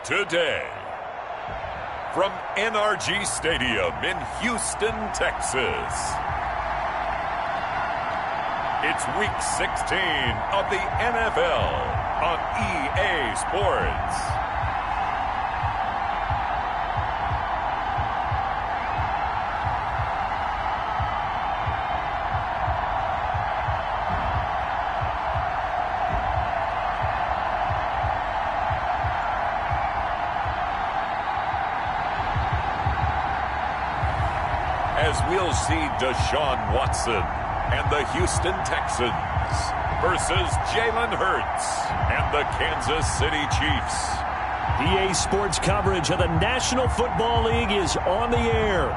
today. From NRG Stadium in Houston, Texas. It's Week 16 of the NFL on EA Sports. As we'll see Deshaun Watson and the Houston Texans versus Jalen Hurts and the Kansas City Chiefs. EA Sports coverage of the National Football League is on the air.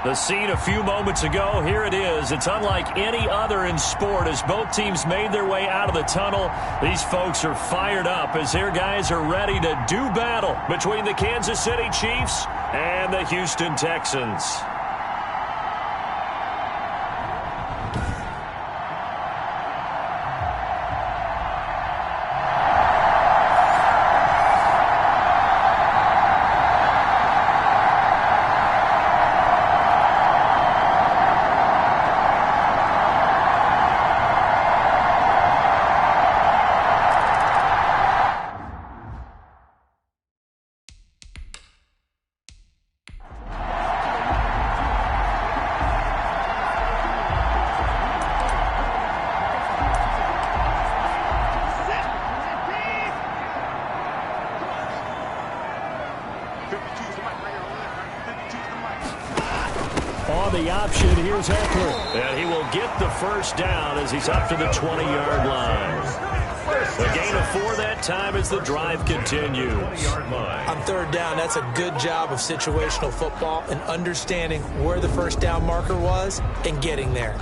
The scene a few moments ago, here it is. It's unlike any other in sport as both teams made their way out of the tunnel. These folks are fired up as their guys are ready to do battle between the Kansas City Chiefs and the Houston Texans. On the option, here's Eckler. And he will get the first down as he's up to the 20-yard line. The gain of 4 that time as the drive continues. On third down, that's a good job of situational football and understanding where the first down marker was and getting there.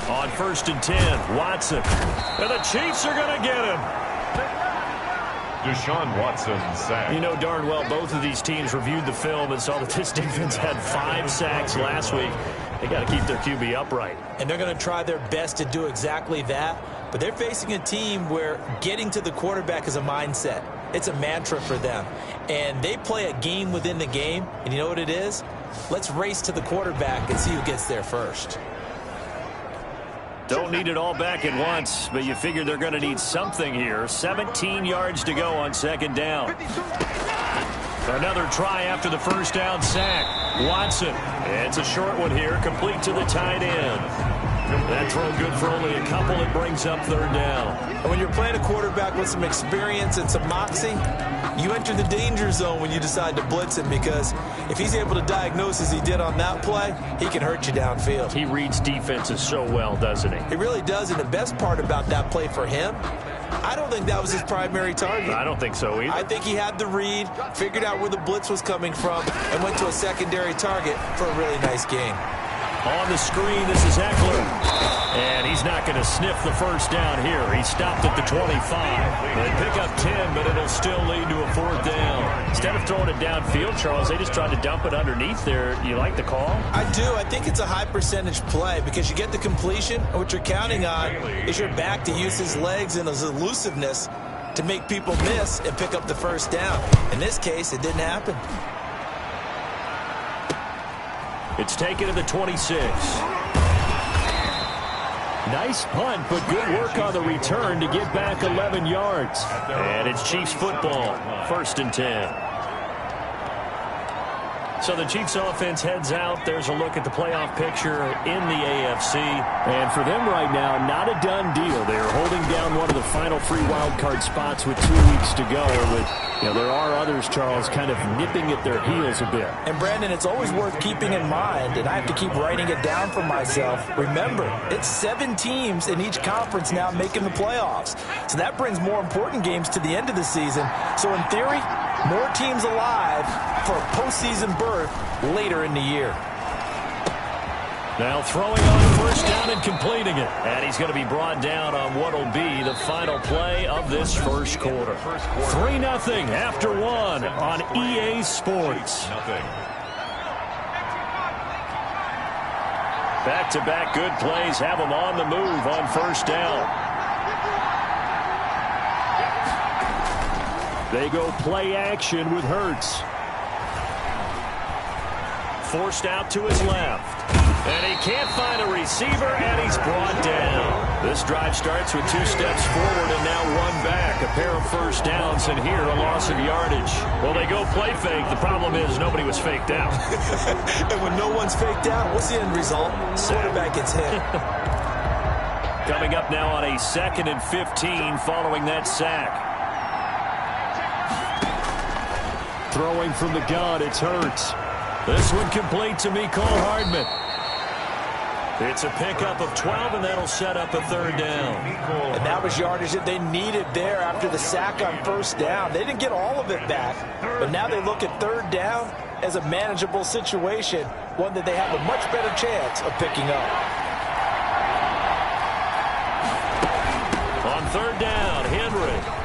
On 1st and 10, Watson. And the Chiefs are going to get him. Deshaun Watson sacked. You know darn well both of these teams reviewed the film and saw that this defense had 5 sacks last week. They got to keep their QB upright. And they're going to try their best to do exactly that. But they're facing a team where getting to the quarterback is a mindset. It's a mantra for them. And they play a game within the game. And you know what it is? Let's race to the quarterback and see who gets there first. Don't need it all back at once, but you figure they're going to need something here. 17 yards to go on 2nd down. Another try after the first down sack. Watson. It's a short one here, complete to the tight end. That throw good for only a couple. It brings up 3rd down. And when you're playing a quarterback with some experience and some moxie, you enter the danger zone when you decide to blitz him, because if he's able to diagnose as he did on that play, he can hurt you downfield. He reads defenses so well, doesn't he? He really does, and the best part about that play for him, I don't think that was his primary target. I don't think so either. I think he had the read, figured out where the blitz was coming from, and went to a secondary target for a really nice gain. On the screen, this is Eckler. And he's not going to sniff the first down here. He stopped at the 25. They pick up 10, but it'll still lead to a 4th down. Instead of throwing it downfield, Charles, they just tried to dump it underneath there. You like the call? I do. I think it's a high percentage play because you get the completion, and what you're counting on is your back to use his legs and his elusiveness to make people miss and pick up the first down. In this case, it didn't happen. It's taken to the 26. Nice punt, but good work on the return to get back 11 yards. And it's Chiefs football, 1st and 10. So the Chiefs offense heads out. There's a look at the playoff picture in the AFC. And for them right now, not a done deal. They are holding down one of the final 3 wild card spots with 2 weeks to go. But there are others, Charles, kind of nipping at their heels a bit. And, Brandon, it's always worth keeping in mind, and I have to keep writing it down for myself. Remember, it's 7 teams in each conference now making the playoffs. So that brings more important games to the end of the season. So, in theory, more teams alive for a postseason berth later in the year. Now throwing on first down and completing it. And he's going to be brought down on what will be the final play of this first quarter. 3-0 after 1 on EA Sports. Back-to-back good plays have them on the move on first down. They go play action with Hurts. Forced out to his left. And he can't find a receiver, and he's brought down. This drive starts with 2 steps forward and now 1 back. A pair of first downs, and here a loss of yardage. Well, they go play fake. The problem is nobody was faked out. And when no one's faked out, what's the end result? Quarterback gets hit. Coming up now on a 2nd and 15 following that sack. Throwing from the gun, it's Hurts. This one complete to Mecole Hardman. It's a pickup of 12, and that'll set up a 3rd down. And that was yardage that they needed there after the sack on first down. They didn't get all of it back, but now they look at 3rd down as a manageable situation, one that they have a much better chance of picking up. On 3rd down, Henry.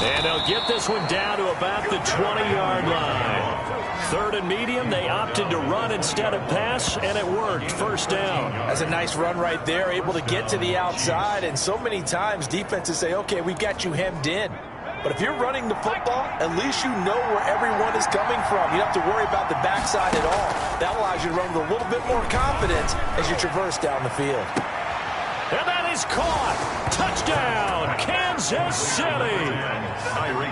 And they'll get this one down to about the 20-yard line. 3rd and medium, they opted to run instead of pass, and it worked. First down. That's a nice run right there, able to get to the outside, and so many times defenses say, okay, we've got you hemmed in. But if you're running the football, at least you know where everyone is coming from. You don't have to worry about the backside at all. That allows you to run with a little bit more confidence as you traverse down the field. And that is caught. Touchdown, Kansas City.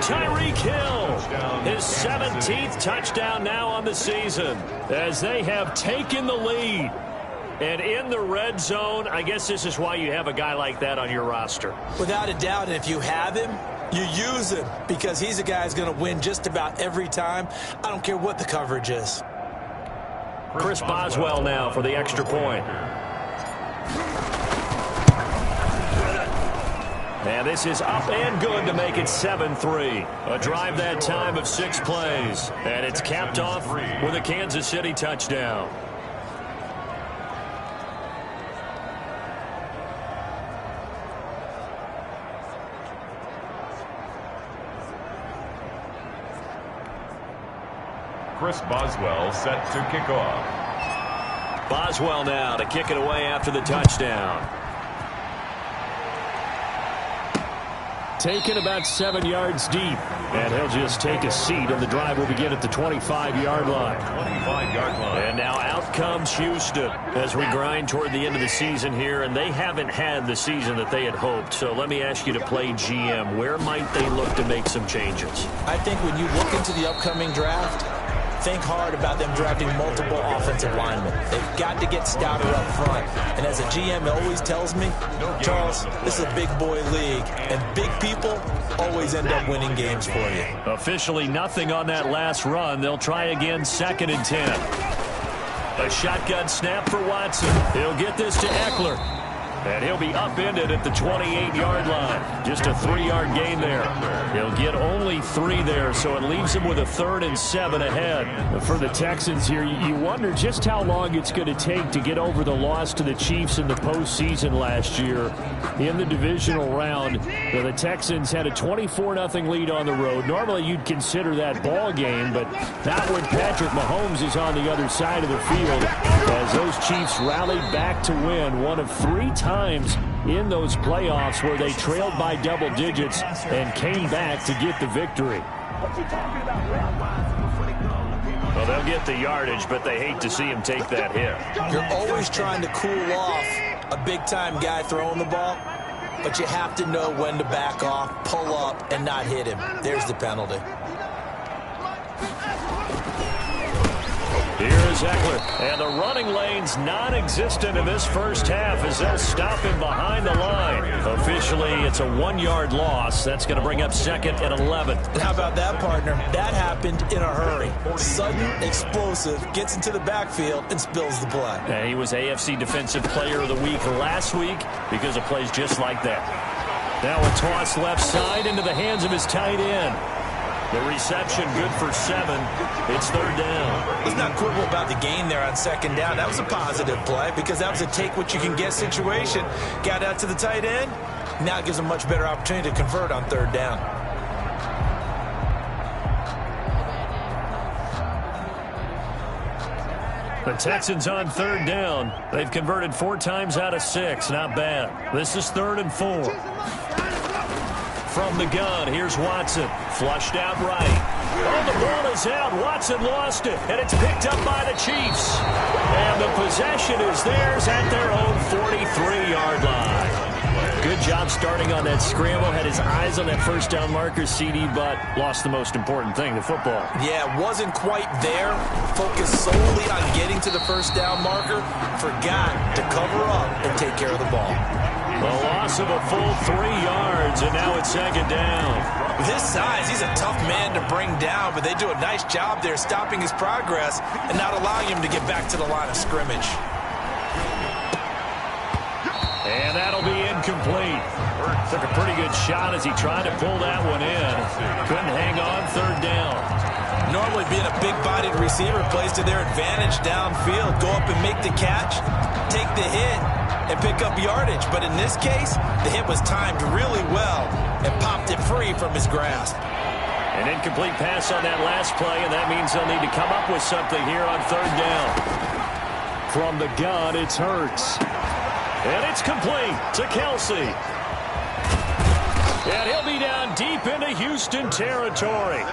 Tyreek Hill, his 17th touchdown now on the season as they have taken the lead. And in the red zone, I guess this is why you have a guy like that on your roster. Without a doubt, and if you have him, you use him because he's a guy who's going to win just about every time. I don't care what the coverage is. Chris Boswell now for the extra point. And this is up and good to make it 7-3. A drive that time of 6 plays. And it's capped off with a Kansas City touchdown. Chris Boswell set to kick off. Boswell now to kick it away after the touchdown. Taken about 7 yards deep. And he'll just take a seat, and the drive will begin at the 25-yard line. 25-yard line. And now out comes Houston as we grind toward the end of the season here, and they haven't had the season that they had hoped. So let me ask you to play GM. Where might they look to make some changes? I think when you look into the upcoming draft, think hard about them drafting multiple offensive linemen. They've got to get stouter up front. And as a GM always tells me, Charles, this is a big boy league, and big people always end up winning games for you. Officially nothing on that last run. They'll try again 2nd and 10. A shotgun snap for Watson. He'll get this to Eckler. And he'll be upended at the 28-yard line. Just a 3-yard gain there. He'll get only 3 there, so it leaves him with a 3rd and 7 ahead. For the Texans here, you wonder just how long it's going to take to get over the loss to the Chiefs in the postseason last year in the divisional round. The Texans had a 24-0 lead on the road. Normally, you'd consider that ball game, but not when Patrick Mahomes is on the other side of the field as those Chiefs rallied back to win one of 3 times in those playoffs where they trailed by double digits and came back to get the victory. Well, they'll get the yardage, but they hate to see him take that hit. You're always trying to cool off a big-time guy throwing the ball, but you have to know when to back off, pull up, and not hit him. There's the penalty. Here's Eckler, and the running lane's non-existent in this first half as they'll stop him behind the line. Officially, it's a 1-yard loss. That's going to bring up 2nd and 11. How about that, partner? That happened in a hurry. Sudden, explosive, gets into the backfield, and spills the play. And he was AFC Defensive Player of the Week last week because of plays just like that. Now a toss left side into the hands of his tight end. The reception good for 7. It's third down. Let's not quibble about the gain there on second down. That was a positive play because that was a take-what-you-can-get situation. Got out to the tight end. Now it gives them a much better opportunity to convert on third down. The Texans on third down. They've converted 4 times out of 6. Not bad. This is 3rd and 4. From the gun, here's Watson. Flushed out right. Oh, the ball is out. Watson lost it, and it's picked up by the Chiefs. And the possession is theirs at their own 43-yard line. Good job starting on that scramble. Had his eyes on that first down marker, CD, but lost the most important thing, the football. Yeah, wasn't quite there. Focused solely on getting to the first down marker. Forgot to cover up and take care of the ball. The loss of a full 3 yards, and now it's second down. With his size, he's a tough man to bring down, but they do a nice job there stopping his progress and not allowing him to get back to the line of scrimmage. And that'll be incomplete. Took a pretty good shot as he tried to pull that one in. Couldn't hang on, third down. Normally being a big-bodied receiver plays to their advantage downfield. Go up and make the catch, take the hit, and pick up yardage. But in this case, the hit was timed really well and popped it free from his grasp. An incomplete pass on that last play, and that means they'll need to come up with something here on third down. From the gun, it's Hurts. And it's complete to Kelsey. And he'll be down deep into Houston territory.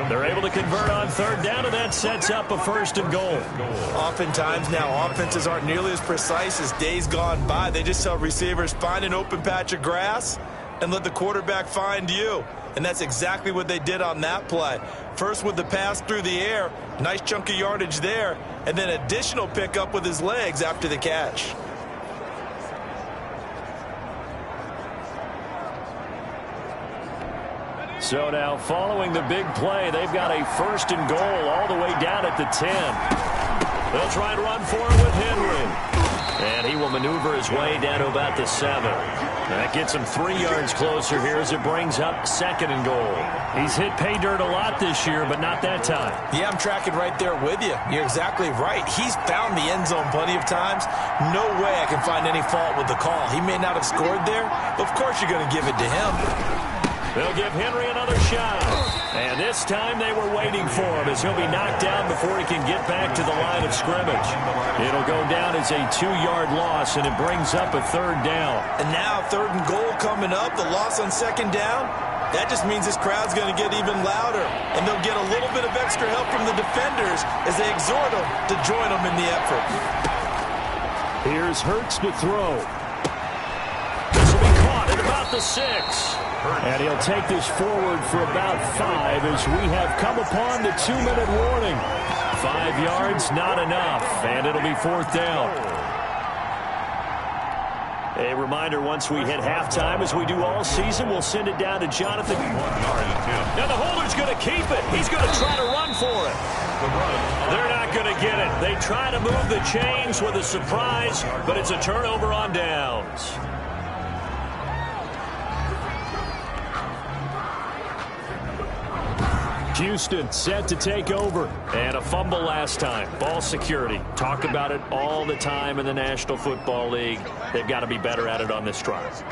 They're able to convert on third down, and that sets up a 1st and goal. Oftentimes now, offenses aren't nearly as precise as days gone by. They just tell receivers, find an open patch of grass and let the quarterback find you. And that's exactly what they did on that play. First with the pass through the air, nice chunk of yardage there, and then additional pickup with his legs after the catch. So now, following the big play, they've got a 1st and goal all the way down at the 10. They'll try and run for it with Henry. And he will maneuver his way down to about the 7. That gets him 3 yards closer here as it brings up 2nd and goal. He's hit pay dirt a lot this year, but not that time. Yeah, I'm tracking right there with you. You're exactly right. He's found the end zone plenty of times. No way I can find any fault with the call. He may not have scored there, but of course you're going to give it to him. They'll give Henry another shot. And this time they were waiting for him as he'll be knocked down before he can get back to the line of scrimmage. It'll go down as a 2-yard loss, and it brings up a 3rd down. And now 3rd and goal coming up, the loss on 2nd down. That just means this crowd's going to get even louder, and they'll get a little bit of extra help from the defenders as they exhort them to join them in the effort. Here's Hurts to throw. This will be caught at about the 6. And he'll take this forward for about 5 as we have come upon the 2-minute warning. 5 yards, not enough, and it'll be 4th down. A reminder, once we hit halftime, as we do all season, we'll send it down to Jonathan. Now the holder's going to keep it. He's going to try to run for it. They're not going to get it. They try to move the chains with a surprise, but it's a turnover on downs. Houston set to take over. And a fumble last time. Ball security. Talk about it all the time in the National Football League. They've got to be better at it on this drive.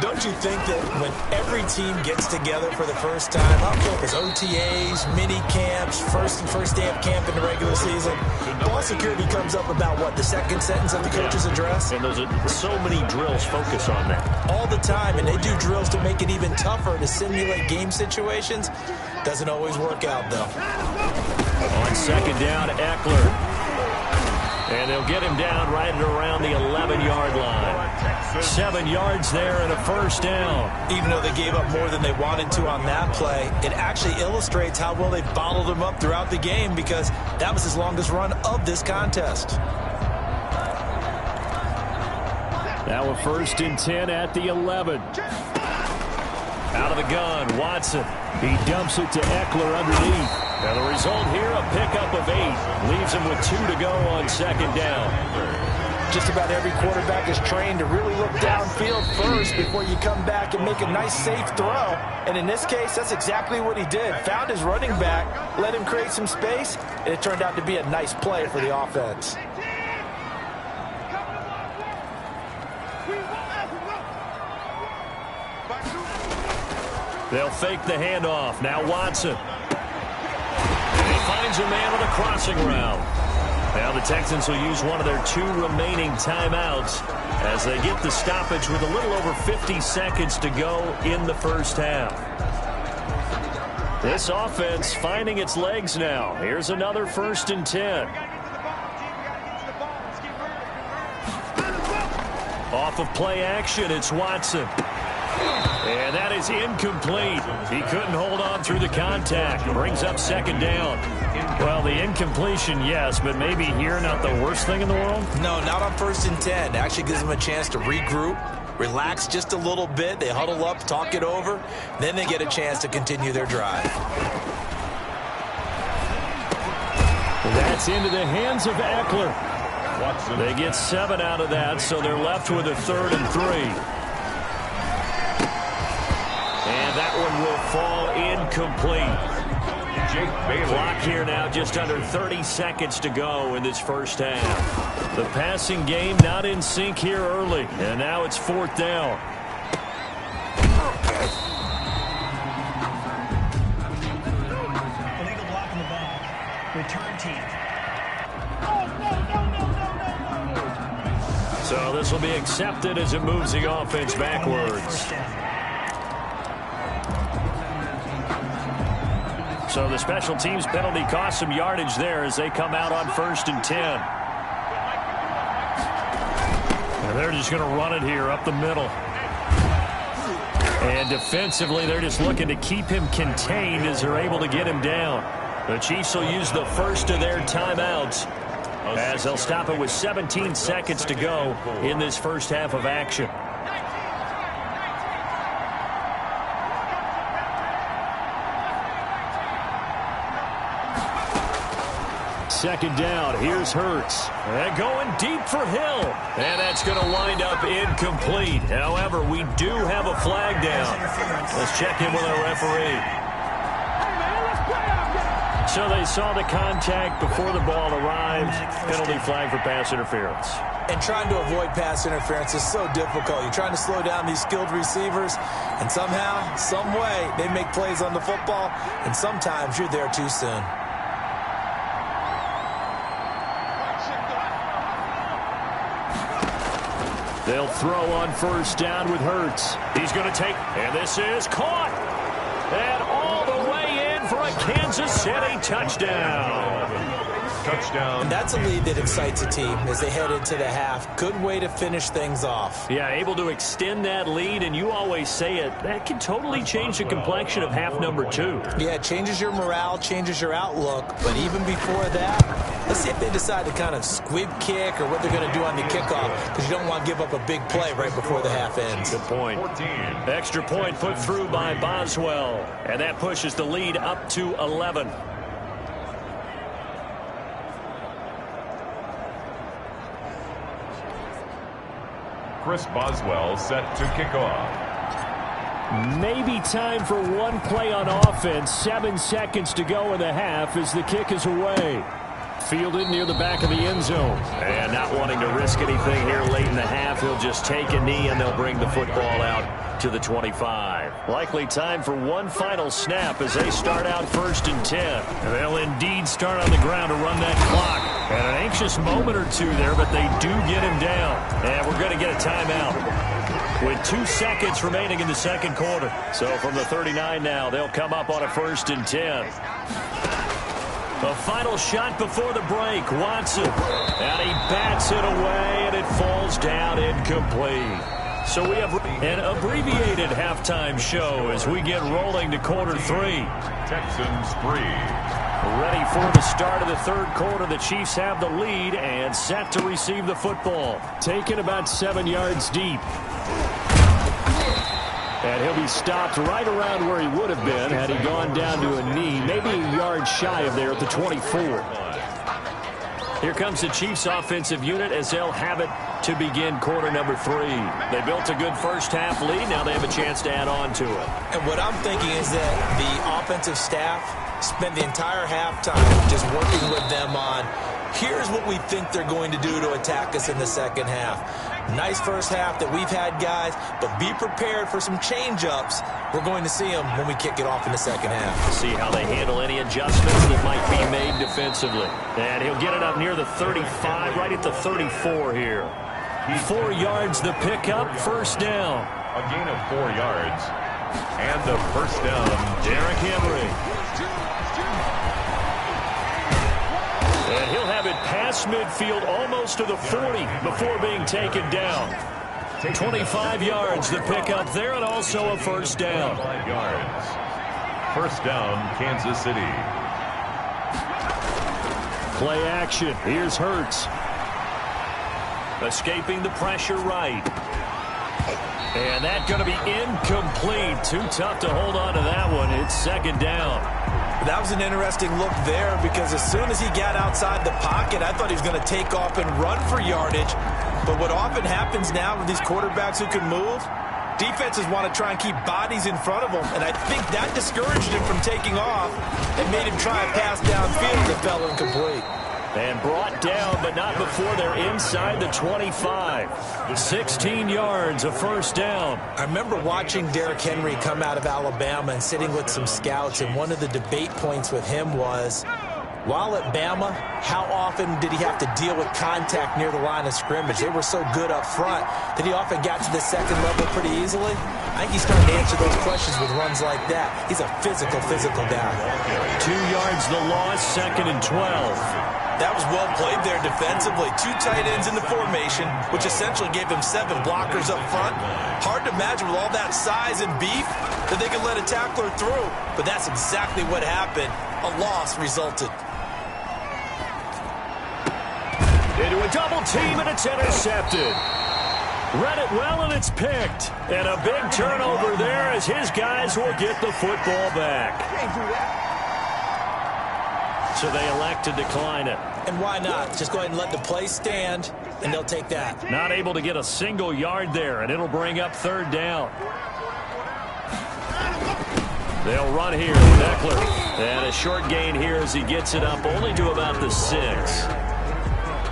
Don't you think that when every team gets together for the first time, I don't care if it's OTAs, mini camps, first day of camp in the regular season, ball security comes up about, what, the 2nd sentence of the coach's address? And those are so many drills focus on that. All the time, and they do drills to make it even tougher to simulate game situations. Doesn't always work out, though. On 2nd down, Eckler. And they'll get him down right at around the 11-yard line. 7 yards there and a 1st down. Even though they gave up more than they wanted to on that play, it actually illustrates how well they bottled him up throughout the game because that was his longest run of this contest. Now a 1st and 10 at the 11. Out of the gun, Watson. He dumps it to Eckler underneath. And the result here, a pickup of 8. Leaves him with 2 to go on 2nd down. Just about every quarterback is trained to really look downfield first before you come back and make a nice, safe throw. And in this case, that's exactly what he did. Found his running back, let him create some space, and it turned out to be a nice play for the offense. They'll fake the handoff. Now Watson. And he finds a man on the crossing route. Now the Texans will use one of their 2 remaining timeouts as they get the stoppage with a little over 50 seconds to go in the first half. This offense finding its legs now. Here's another 1st and 10. Off of play action, it's Watson. And that is incomplete. He couldn't hold on through the contact. Brings up 2nd down. Well, the incompletion, yes, but maybe here not the worst thing in the world? No, not on 1st and 10. Actually gives them a chance to regroup, relax just a little bit. They huddle up, talk it over. Then they get a chance to continue their drive. That's into the hands of Eckler. They get 7 out of that, so they're left with a 3rd and 3. And that one will fall incomplete. Clock here now, just under 30 seconds to go in this first half. The passing game not in sync here early, and now it's 4th down. Illegal block in the ball. Return team. So this will be accepted as it moves the offense backwards. So the special teams penalty cost some yardage there as they come out on 1st and 10. And they're just going to run it here up the middle. And defensively, they're just looking to keep him contained as they're able to get him down. The Chiefs will use the first of their timeouts as they'll stop it with 17 seconds to go in this first half of action. Second down, here's Hurts. And going deep for Hill. And that's going to wind up incomplete. However, we do have a flag down. Let's check in with our referee. So they saw the contact before the ball arrived. Penalty flag for pass interference. And trying to avoid pass interference is so difficult. You're trying to slow down these skilled receivers, and somehow, some way, they make plays on the football, and sometimes you're there too soon. They'll throw on 1st down with Hurts. He's going to take, and this is caught. And all the way in for a Kansas City touchdown. Touchdown. And that's a lead that excites a team as they head into the half. Good way to finish things off. Yeah, able to extend that lead, and you always say it, that can totally change the complexion of half number 2. Yeah, it changes your morale, changes your outlook. But even before that, let's see if they decide to kind of squib kick or what they're going to do on the kickoff, because you don't want to give up a big play right before the half ends. Good point. 14. Extra point put through by Boswell, and that pushes the lead up to 11. Chris Boswell set to kick off. Maybe time for one play on offense. 7 seconds to go in the half as the kick is away. Fielded near the back of the end zone. And not wanting to risk anything here late in the half, he'll just take a knee and they'll bring the football out to the 25. Likely time for one final snap as they start out 1st and 10. They'll indeed start on the ground to run that clock. And an anxious moment or two there, but they do get him down. And we're going to get a timeout with 2 seconds remaining in the second quarter. So from the 39 now, they'll come up on a 1st and 10. The final shot before the break, Watson. And he bats it away, and it falls down incomplete. So we have an abbreviated halftime show as we get rolling to quarter 3. Texans 3. Ready for the start of the third quarter. The Chiefs have the lead and set to receive the football. Taken about 7 yards deep. And he'll be stopped right around where he would have been had he gone down to a knee, maybe a yard shy of there at the 24. Here comes the Chiefs offensive unit as they'll have it to begin quarter number 3. They built a good first half lead. Now they have a chance to add on to it. And what I'm thinking is that the offensive staff spent the entire halftime just working with them on, here's what we think they're going to do to attack us in the second half. Nice first half that we've had, guys, but be prepared for some change-ups. We're going to see them when we kick it off in the second half. See how they handle any adjustments that might be made defensively. And he'll get it up near the 35, right at the 34 here. 4 yards the pickup, first down. A gain of 4 yards. And the first down, Derrick Henry. And he'll have it past midfield almost to the 40 before being taken down. 25 yards the pickup there, and also a first down. 5 yards. First down, Kansas City. Play action. Here's Hurts. Escaping the pressure right. And that's going to be incomplete. Too tough to hold on to that one. It's second down. That was an interesting look there because as soon as he got outside the pocket, I thought he was going to take off and run for yardage. But what often happens now with these quarterbacks who can move, defenses want to try and keep bodies in front of them. And I think that discouraged him from taking off and made him try a pass downfield that fell incomplete. And brought down, but not before they're inside the 25. 16 yards, a first down. I remember watching Derrick Henry come out of Alabama and sitting with some scouts, and one of the debate points with him was, while at Bama, how often did he have to deal with contact near the line of scrimmage? They were so good up front that he often got to the second level pretty easily. I think he's starting to answer those questions with runs like that. He's a physical guy. 2 yards the loss, second and 12. That was well played there defensively. 2 tight ends in the formation, which essentially gave them 7 blockers up front. Hard to imagine with all that size and beef that they could let a tackler through. But that's exactly what happened. A loss resulted. Into a double team, and it's intercepted. Read it well, and it's picked. And a big turnover there as his guys will get the football back. So they elect to decline it. And why not? Just go ahead and let the play stand, and they'll take that. Not able to get a single yard there, and it'll bring up third down. They'll run here with Eckler. And a short gain here as he gets it up only to about the 6.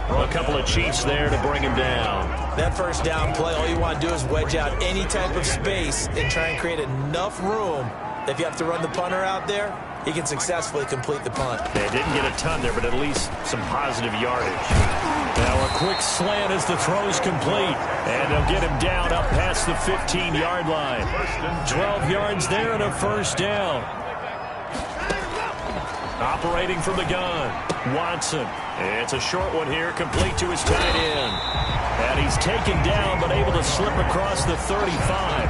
A couple of Chiefs there to bring him down. That first down play, all you want to do is wedge out any type of space and try and create enough room. If you have to run the punter out there, he can successfully complete the punt. They didn't get a ton there, but at least some positive yardage. Now a quick slant as the throw's complete. And they'll get him down up past the 15-yard line. 12 yards there and a first down. Operating from the gun, Watson. It's a short one here, complete to his tight end. And he's taken down, but able to slip across the 35.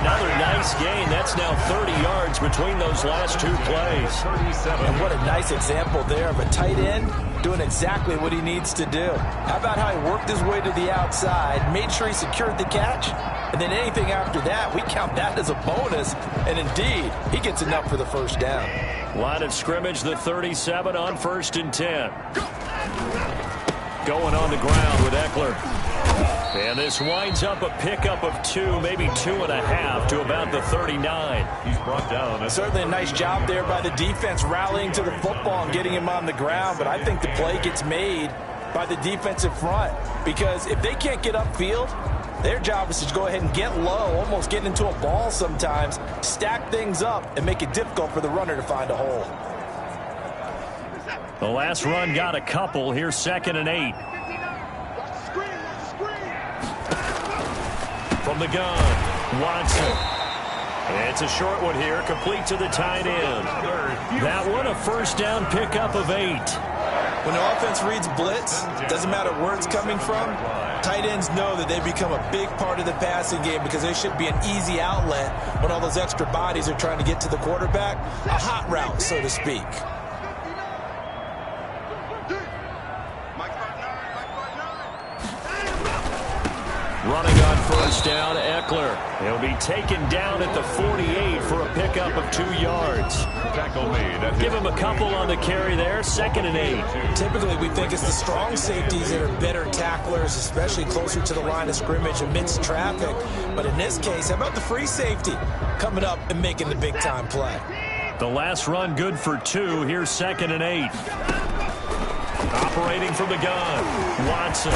Another nice gain. That's now 30 yards between those last 2 plays. And what a nice example there of a tight end doing exactly what he needs to do. How about how he worked his way to the outside, made sure he secured the catch, and then anything after that, we count that as a bonus. And indeed, he gets enough for the first down. Line of scrimmage, the 37 on 1st and 10. Going on the ground with Eckler. And this winds up a pickup of 2, maybe 2.5 to about the 39. He's brought down. Certainly a nice job there by the defense rallying to the football and getting him on the ground. But I think the play gets made by the defensive front. Because if they can't get upfield, their job is to go ahead and get low, almost get into a ball sometimes, stack things up, and make it difficult for the runner to find a hole. The last run got a couple. Here's 2nd and 8. From the gun, Watson. It's a short one here, complete to the tight end. That one a first down pickup of 8. When the offense reads blitz, doesn't matter where it's coming from, tight ends know that they become a big part of the passing game because they should be an easy outlet when all those extra bodies are trying to get to the quarterback. A hot route, so to speak. Running on 1st first down, Eckler. He'll be taken down at the 48 for a pickup of 2 yards. Tackle made. Give him a couple on the carry there, 2nd and 8. Typically, we think it's the strong safeties that are better tacklers, especially closer to the line of scrimmage amidst traffic. But in this case, how about the free safety coming up and making the big-time play? The last run good for 2. Here's 2nd and 8. Operating from the gun, Watson.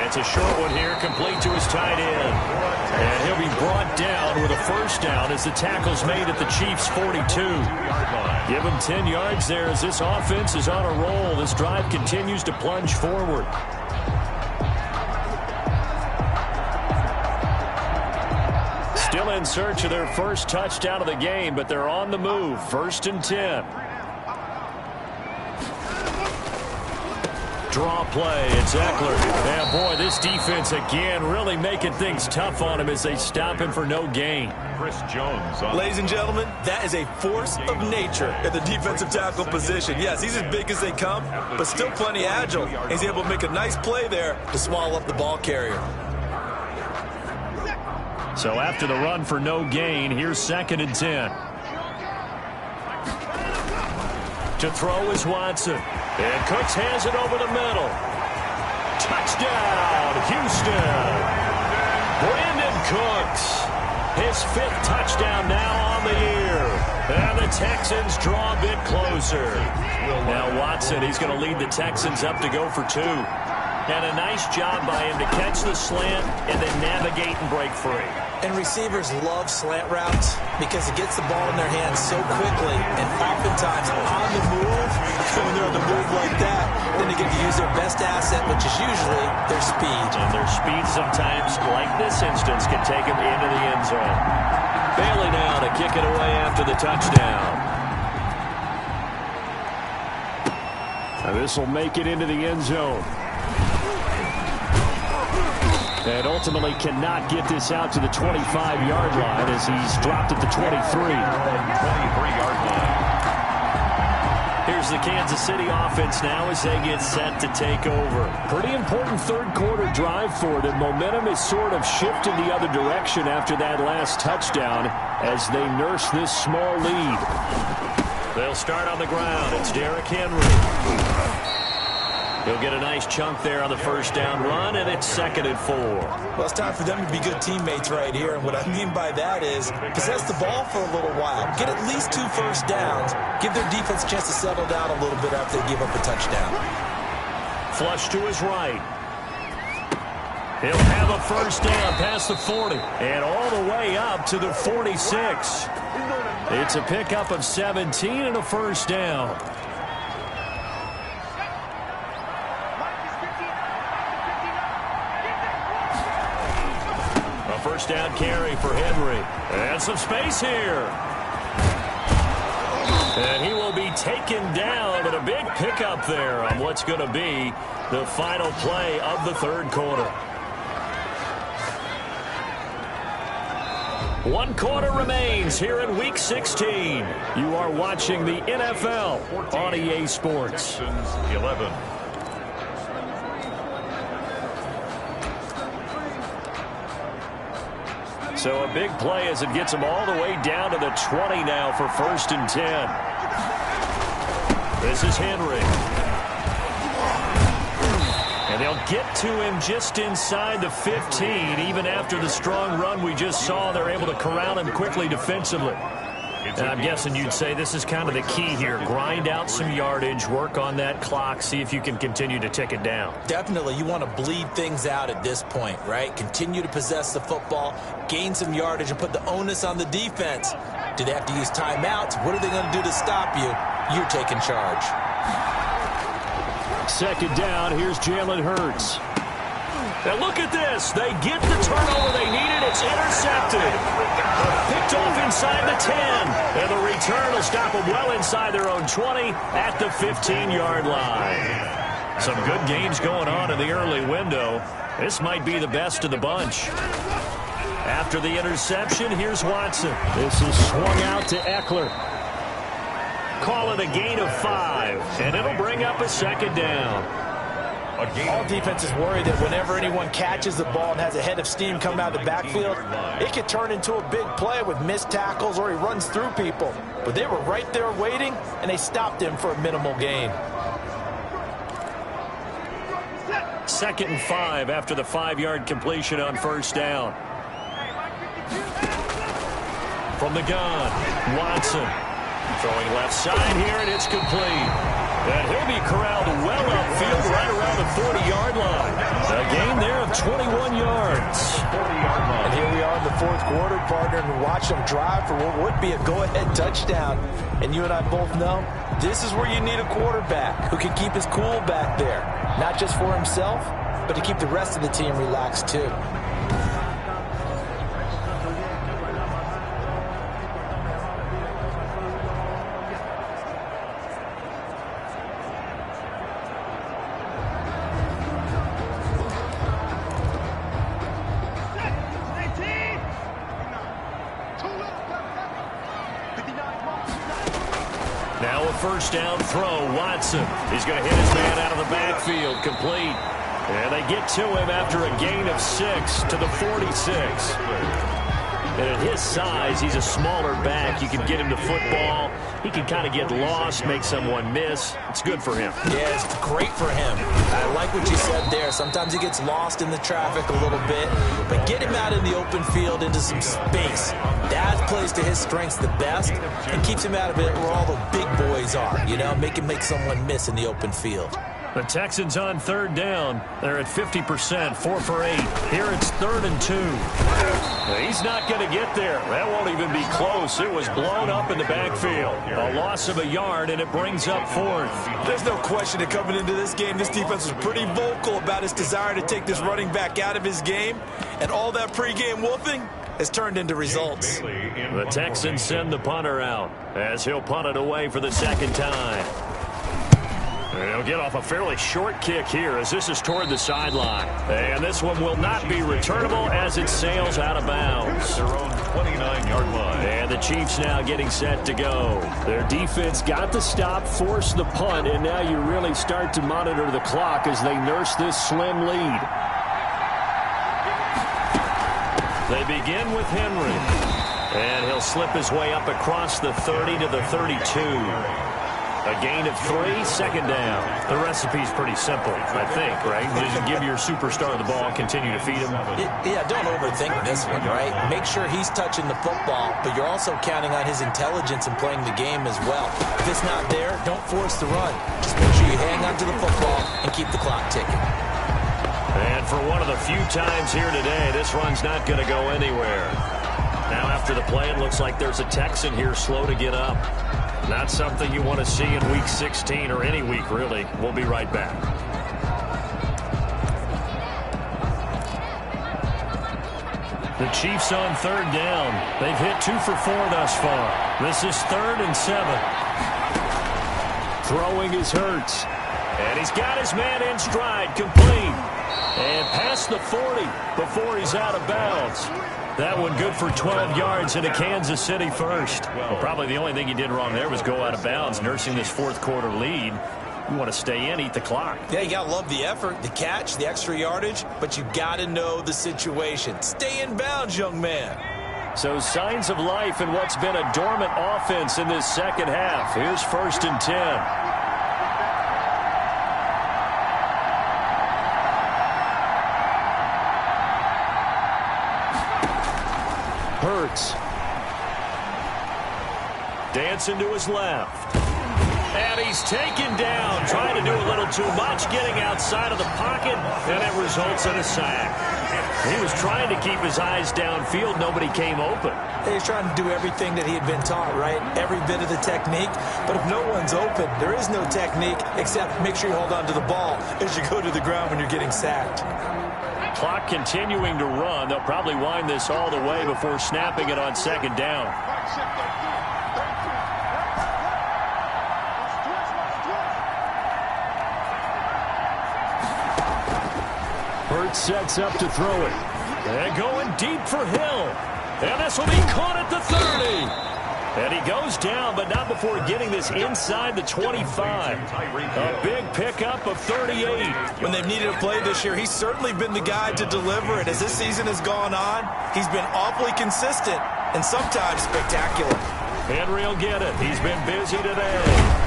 It's a short one here, complete to his tight end. And he'll be brought down with a first down as the tackle's made at the Chiefs' 42. Give him 10 yards there as this offense is on a roll. This drive continues to plunge forward. Still in search of their first touchdown of the game, but they're on the move. 1st and 10. Draw play, it's Eckler. Yeah, boy, this defense again really making things tough on him as they stop him for no gain. Chris Jones. Ladies and gentlemen, that is a force of nature at the defensive tackle position. Yes, he's as big as they come, but still plenty agile. He's able to make a nice play there to swallow up the ball carrier. So after the run for no gain, here's 2nd and 10. To throw is Watson. And Cooks has it over the middle. Touchdown, Houston. Brandon Cooks. His 5th touchdown now on the year. And the Texans draw a bit closer. Now Watson, he's going to lead the Texans up to go for 2. And a nice job by him to catch the slant and then navigate and break free. And receivers love slant routes because it gets the ball in their hands so quickly and oftentimes on the move. When they're on the move like that, then they get to use their best asset, which is usually their speed. And their speed sometimes, like this instance, can take them into the end zone. Bailey now to kick it away after the touchdown. Now this will make it into the end zone. And ultimately cannot get this out to the 25-yard line as he's dropped at the 23. 23-yard line. Here's the Kansas City offense now as they get set to take over. Pretty important third-quarter drive for them. Momentum is sort of shifted the other direction after that last touchdown as they nurse this small lead. They'll start on the ground. It's Derrick Henry. He'll get a nice chunk there on the first down run, and it's 2nd and 4. Well, it's time for them to be good teammates right here, and what I mean by that is possess the ball for a little while, get at least 2 first downs, give their defense a chance to settle down a little bit after they give up a touchdown. Flush to his right. He'll have a first down past the 40 and all the way up to the 46. It's a pickup of 17 and a first down. First down carry for Henry. And some space here. And he will be taken down, but a big pickup there on what's going to be the final play of the third quarter. 1 quarter remains here in Week 16. You are watching the NFL on EA Sports. Texans 11. So a big play as it gets them all the way down to the 20 now for 1st and 10. This is Henry. And they'll get to him just inside the 15. Even after the strong run we just saw, they're able to corral him quickly defensively. And I'm guessing you'd say this is kind of the key here. Grind out some yardage, work on that clock, see if you can continue to tick it down. Definitely. You want to bleed things out at this point, right? Continue to possess the football, gain some yardage, and put the onus on the defense. Do they have to use timeouts? What are they going to do to stop you? You're taking charge. 2nd down, here's Jalen Hurts. Now look at this. They get the turnover they needed. It's intercepted. Picked off inside the 10. And the return will stop them well inside their own 20 at the 15-yard line. Some good games going on in the early window. This might be the best of the bunch. After the interception, here's Watson. This is swung out to Eckler. Call it a gain of 5. And it'll bring up a 2nd down. All defenses worry that whenever anyone catches the ball and has a head of steam coming out of the backfield, it could turn into a big play with missed tackles or he runs through people. But they were right there waiting, and they stopped him for a minimal gain. 2nd and 5 after the 5-yard completion on first down. From the gun, Watson. Throwing left side here, and it's complete. And he'll be corralled well upfield right around the 40-yard line. A gain there of 21 yards. And here we are in the 4th quarter, partner, and watch them drive for what would be a go-ahead touchdown. And you and I both know this is where you need a quarterback who can keep his cool back there. Not just for himself, but to keep the rest of the team relaxed too. Now a first down throw. Watson. He's going to hit his man out of the backfield. Complete. And they get to him after a gain of 6 to the 46. And at his size, he's a smaller back. You can get him the football. He can kind of get lost, make someone miss. It's good for him. Yeah, it's great for him. I like what you said there. Sometimes he gets lost in the traffic a little bit. But get him out in the open field into some space. That plays to his strengths the best and keeps him out of it where all the big boys are. You know, make him make someone miss in the open field. The Texans on 3rd down. They're at 50%, 4 for 8. Here it's 3rd and 2. He's not going to get there. That won't even be close. It was blown up in the backfield. A loss of a yard, and it brings up 4th. There's no question that coming into this game, this defense was pretty vocal about its desire to take this running back out of his game. And all that pregame wolfing has turned into results. The Texans send the punter out as he'll punt it away for the 2nd time. They'll get off a fairly short kick here as this is toward the sideline. And this one will not be returnable as it sails out of bounds. Their own 29-yard line. And the Chiefs now getting set to go. Their defense got the stop, forced the punt, and now you really start to monitor the clock as they nurse this slim lead. They begin with Henry. And he'll slip his way up across the 30 to the 32. A gain of 3, 2nd down. The recipe's pretty simple, I think, right? Just give your superstar the ball, continue to feed him. Yeah, don't overthink this one, right? Make sure he's touching the football, but you're also counting on his intelligence and playing the game as well. If it's not there, don't force the run. Just make sure you hang on to the football and keep the clock ticking. And for one of the few times here today, this run's not going to go anywhere. Now after the play, it looks like there's a Texan here slow to get up. Not something you want to see in Week 16 or any week, really. We'll be right back. The Chiefs on 3rd down. They've hit 2 for 4 thus far. This is 3rd and 7. Throwing is Hurts. And he's got his man in stride, complete. And past the 40 before he's out of bounds. That one good for 12 yards into Kansas City first. Well, probably the only thing he did wrong there was go out of bounds, nursing this 4th quarter lead. You want to stay in, eat the clock. Yeah, you got to love the effort, the catch, the extra yardage, but you got to know the situation. Stay in bounds, young man. So signs of life in what's been a dormant offense in this 2nd half. Here's 1st and 10. Hurts. Dancing to his left. And he's taken down, trying to do a little too much, getting outside of the pocket, and it results in a sack. He was trying to keep his eyes downfield. Nobody came open. He's trying to do everything that he had been taught, right? Every bit of the technique. But if no one's open, there is no technique except make sure you hold on to the ball as you go to the ground when you're getting sacked. Clock continuing to run. They'll probably wind this all the way before snapping it on 2nd down. Hurts sets up to throw it. And going deep for Hill. And this will be caught at the 30. And he goes down, but not before getting this inside the 25. A big pickup of 38. When they've needed a play this year, he's certainly been the guy to deliver it. As this season has gone on, he's been awfully consistent and sometimes spectacular. Henry will get it. He's been busy today.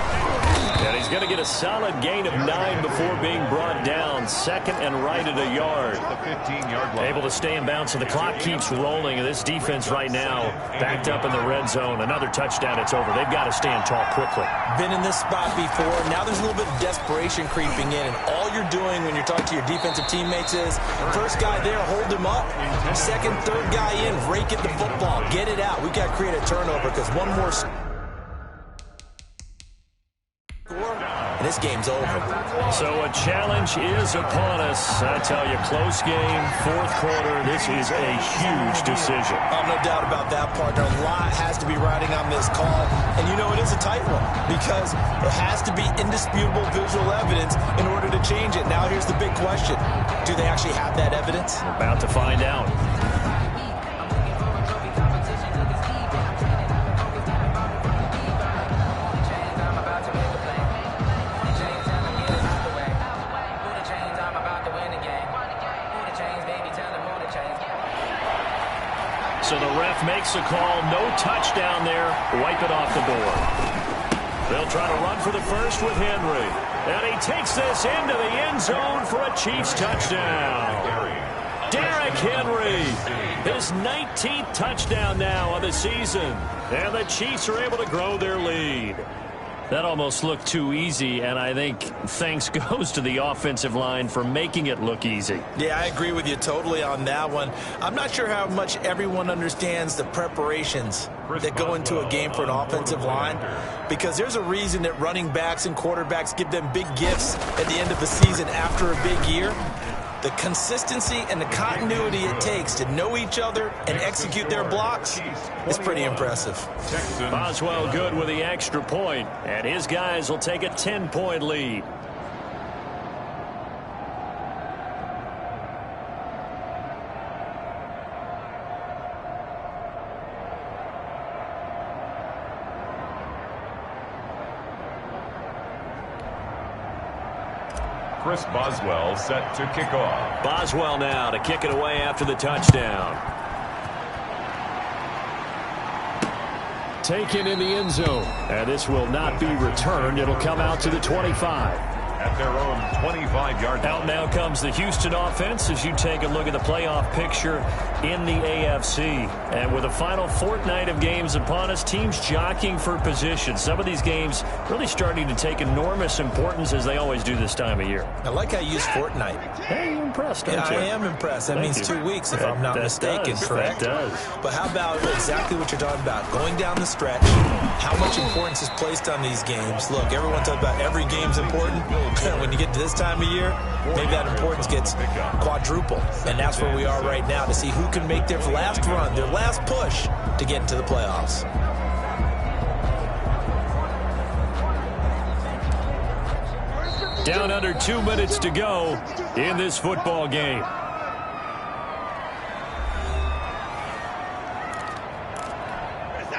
And he's going to get a solid gain of 9 before being brought down. Second and right at a yard. Able to stay in bounds, so the clock keeps rolling. And this defense right now backed up in the red zone. Another touchdown, it's over. They've got to stand tall quickly. Been in this spot before. Now there's a little bit of desperation creeping in. And all you're doing when you're talking to your defensive teammates is, first guy there, hold him up. Second, third guy in, rake at the football. Get it out. We've got to create a turnover because one more score. This game's over. So a challenge is upon us. I tell you, close game, fourth quarter. This is a huge decision. No doubt about that, partner. A lot has to be riding on this call. And you know it is a tight one because there has to be indisputable visual evidence in order to change it. Now here's the big question. Do they actually have that evidence? We're about to find out. So the ref makes a call. No touchdown there. Wipe it off the board. They'll try to run for the first with Henry. And he takes this into the end zone for a Chiefs touchdown. Derrick Henry, his 19th touchdown now on the season. And the Chiefs are able to grow their lead. That almost looked too easy, and I think thanks goes to the offensive line for making it look easy. Yeah, I agree with you totally on that one. I'm not sure how much everyone understands the preparations that go into a game for an offensive line, because there's a reason that running backs and quarterbacks give them big gifts at the end of the season after a big year. The consistency and the continuity it takes to know each other and execute their blocks is pretty impressive. Boswell good with the extra point, and his guys will take a 10-point lead. Chris Boswell set to kick off. Boswell now to kick it away after the touchdown. Taken in the end zone. And this will not be returned. It'll come out to the 25. At their own 25-yard line. Out now comes the Houston offense as you take a look at the playoff picture in the AFC. And with the final fortnight of games upon us, teams jockeying for position. Some of these games really starting to take enormous importance as they always do this time of year. I like how you use fortnight. Hey, you're impressed, aren't you? I am impressed. That means 2 weeks if I'm not mistaken, correct? That does. But how about exactly what you're talking about? Going down the stretch, how much importance is placed on these games? Look, everyone talks about every game's important. When you get to this time of year, maybe that importance gets quadruple. And that's where we are right now to see who can make their last run, their last push to get into the playoffs. Down under 2 minutes to go in this football game.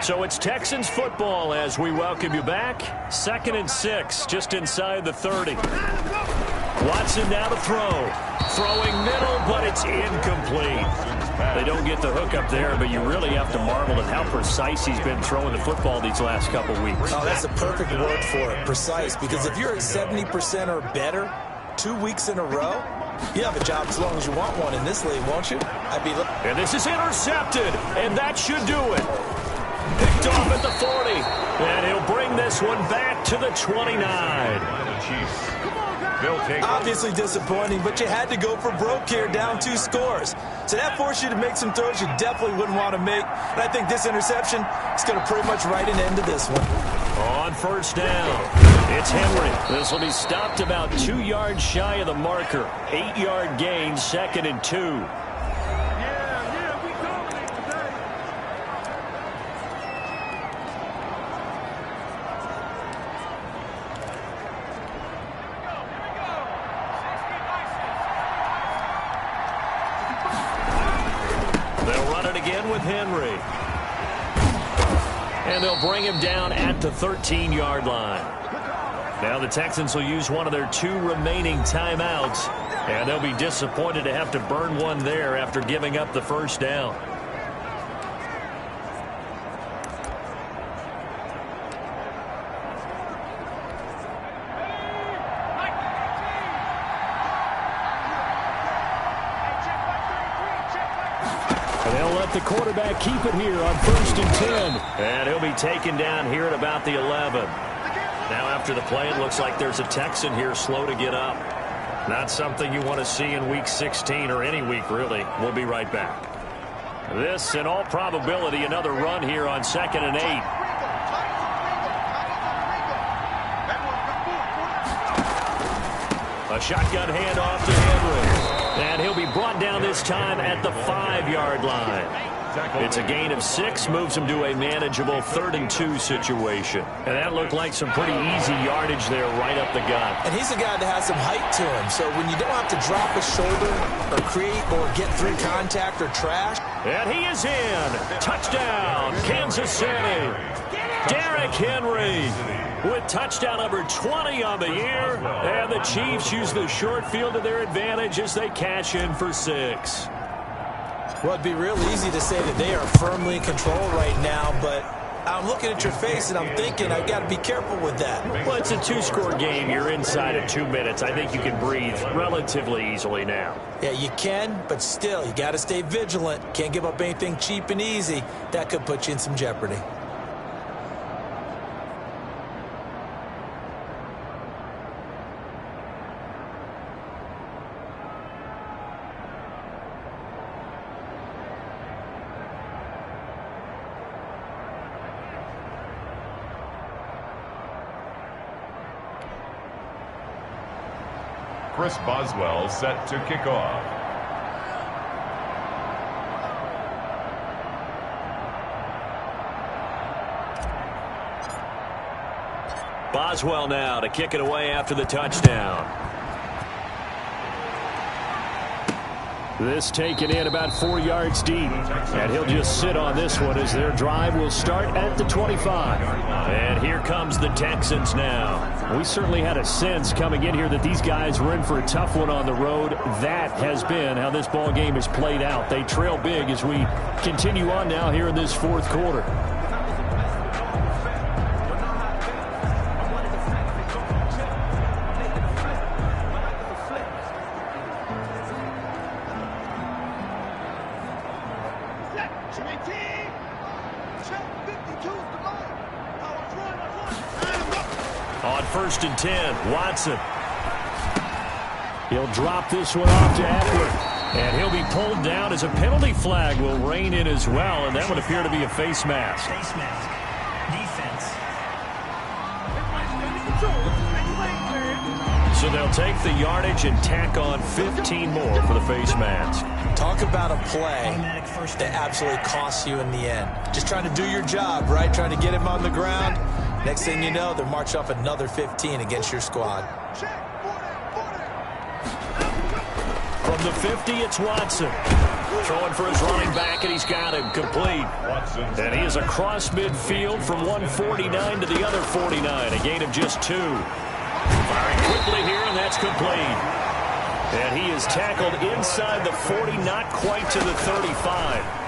So it's Texans football as we welcome you back. 2nd and 6, just inside the 30. Watson now to throw. Throwing middle, but it's incomplete. They don't get the hook up there, but you really have to marvel at how precise he's been throwing the football these last couple weeks. Oh, that's the perfect word for it, precise, because if you're at 70% or better 2 weeks in a row, you have a job as long as you want one in this league, won't you? And this is intercepted, and that should do it. Picked off at the 40, and he'll bring this one back to the 29. Obviously disappointing, but you had to go for broke here, down 2 scores. So that forced you to make some throws you definitely wouldn't want to make. And I think this interception is going to pretty much write an end to this one. On first down, it's Henry. This will be stopped about 2 yards shy of the marker. 8-yard gain, 2nd and 2. And they'll bring him down at the 13-yard line. Now the Texans will use one of their 2 remaining timeouts. And they'll be disappointed to have to burn one there after giving up the first down. The quarterback keep it here on 1st and 10. And he'll be taken down here at about the 11. Now after the play, it looks like there's a Texan here slow to get up. Not something you want to see in week 16 or any week, really. We'll be right back. This, in all probability, another run here on 2nd and 8. A shotgun handoff to Henry. And he'll be brought down this time at the 5-yard line. It's a gain of 6, moves him to a manageable 3rd and 2 situation. And that looked like some pretty easy yardage there right up the gut. And he's a guy that has some height to him, so when you don't have to drop a shoulder or create or get through contact or trash. And he is in. Touchdown, Kansas City. Derrick Henry with touchdown number 20 on the year. And the Chiefs use the short field to their advantage as they cash in for 6. Well, it'd be real easy to say that they are firmly in control right now, but I'm looking at your face and I'm thinking I've got to be careful with that. Well, it's a 2-score game. You're inside of 2 minutes. I think you can breathe relatively easily now. Yeah, you can, but still, you got to stay vigilant. Can't give up anything cheap and easy. That could put you in some jeopardy. Chris Boswell set to kick off. Boswell now to kick it away after the touchdown. This taken in about 4 yards deep. And he'll just sit on this one as their drive will start at the 25. And here comes the Texans now. We certainly had a sense coming in here that these guys were in for a tough one on the road. That has been how this ball game has played out. They trail big as we continue on now here in this 4th quarter. On 1st and 10, Watson. He'll drop this one off to Eckler. And he'll be pulled down as a penalty flag will rein in as well. And that would appear to be a face mask. Face mask. Defense. So they'll take the yardage and tack on 15 more for the face mask. Talk about a play that absolutely costs you in the end. Just trying to do your job, right? Trying to get him on the ground. Next thing you know, they're marching off another 15 against your squad. From the 50, it's Watson. Throwing for his running back, and he's got him complete. And he is across midfield from 149 to the other 49. A gain of just 2. Firing quickly here, and that's complete. And he is tackled inside the 40, not quite to the 35.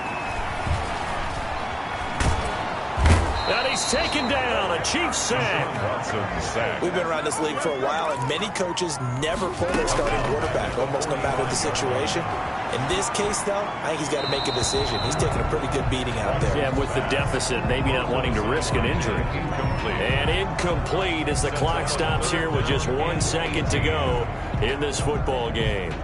And he's taken down, a Chiefs sack. We've been around this league for a while, and many coaches never pull their starting quarterback, almost no matter the situation. In this case, though, I think he's got to make a decision. He's taking a pretty good beating out there. Yeah, with the deficit, maybe not wanting to risk an injury. And incomplete as the clock stops here with just 1 second to go in this football game.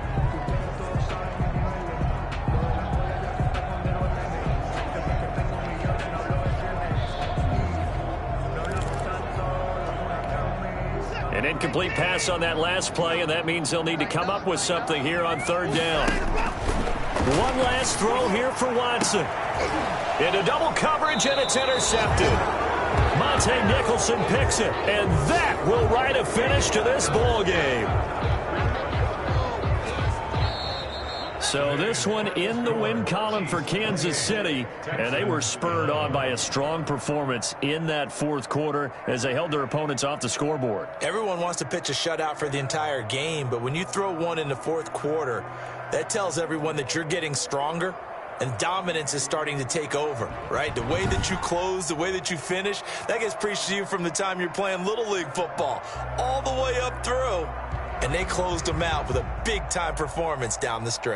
An incomplete pass on that last play, and that means they'll need to come up with something here on 3rd down. One last throw here for Watson. Into double coverage, and it's intercepted. Monte Nicholson picks it, and that will write a finish to this ball game. So this one in the win column for Kansas City, and they were spurred on by a strong performance in that fourth quarter as they held their opponents off the scoreboard. Everyone wants to pitch a shutout for the entire game, but when you throw one in the fourth quarter, that tells everyone that you're getting stronger and dominance is starting to take over, right? The way that you close, the way that you finish, that gets preached to you from the time you're playing Little League football all the way up through. And they closed them out with a big-time performance down the stretch.